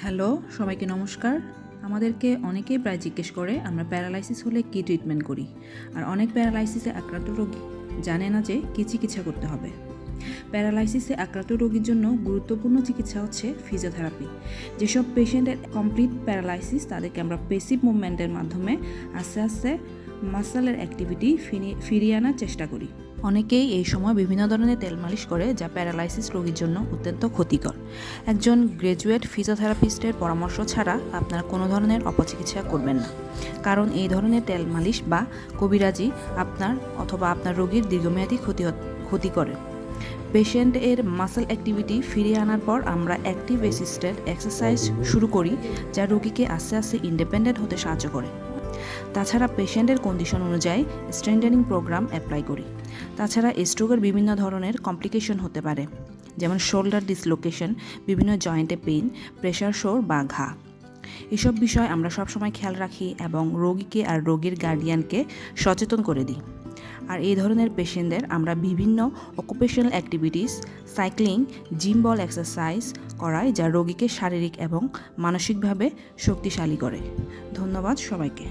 Hello, সবাইকে নমস্কার। আমাদেরকে অনেকেই প্রায় জিজ্ঞেস করে আমরা প্যারালাইসিস হলে কী ট্রিটমেন্ট করি, আর অনেক প্যারালাইসিসে আক্রান্ত রোগী জানে না যে কী চিকিৎসা করতে হবে। প্যারালাইসিসে আক্রান্ত রোগীর জন্য গুরুত্বপূর্ণ চিকিৎসা হচ্ছে ফিজিওথেরাপি। যেসব পেশেন্টের কমপ্লিট প্যারালাইসিস তাদেরকে আমরা পেসিভ মুভমেন্টের মাধ্যমে আস্তে আস্তে মাসেলের অ্যাক্টিভিটি ফিরিয়ে আনার চেষ্টা করি। অনেকেই এই সময় বিভিন্ন ধরনের তেল মালিশ করে, যা প্যারালাইসিস রোগীর জন্য অত্যন্ত ক্ষতিকর। একজন গ্র্যাজুয়েট ফিজিওথেরাপিস্টের পরামর্শ ছাড়া আপনারা কোনো ধরনের অপচিকিৎসা করবেন না, কারণ এই ধরনের তেল মালিশ বা কবিরাজি আপনার অথবা আপনার রোগীর দীর্ঘমেয়াদী ক্ষতি করে। পেশেন্টের মাসেল অ্যাক্টিভিটি ফিরিয়ে আনার পর আমরা অ্যাক্টিভ অ্যাসিস্টেড এক্সারসাইজ শুরু করি, যা রোগীকে আস্তে আস্তে ইন্ডিপেন্ডেন্ট হতে সাহায্য করে। তাছাড়া পেশেন্টের কন্ডিশন অনুযায়ী স্ট্রেংথেনিং প্রোগ্রাম অ্যাপ্লাই করি। তাছাড়া স্ট্রোকের বিভিন্ন ধরনের কমপ্লিকেশন হতে পারে, যেমন শোল্ডার ডিসলোকেশন, বিভিন্ন জয়েন্টে পেইন, প্রেশার সোর বা ঘা। এসব বিষয় আমরা সবসময় খেয়াল রাখি এবং রোগীকে আর রোগীর গার্ডিয়ানকে সচেতন করে দিই। আর এই ধরনের পেশেন্টদের আমরা বিভিন্ন অকুপেশনাল অ্যাক্টিভিটিস, সাইক্লিং, জিম বল এক্সারসাইজ করাই, যা রোগীকে শারীরিক এবং মানসিকভাবে শক্তিশালী করে। ধন্যবাদ সবাইকে।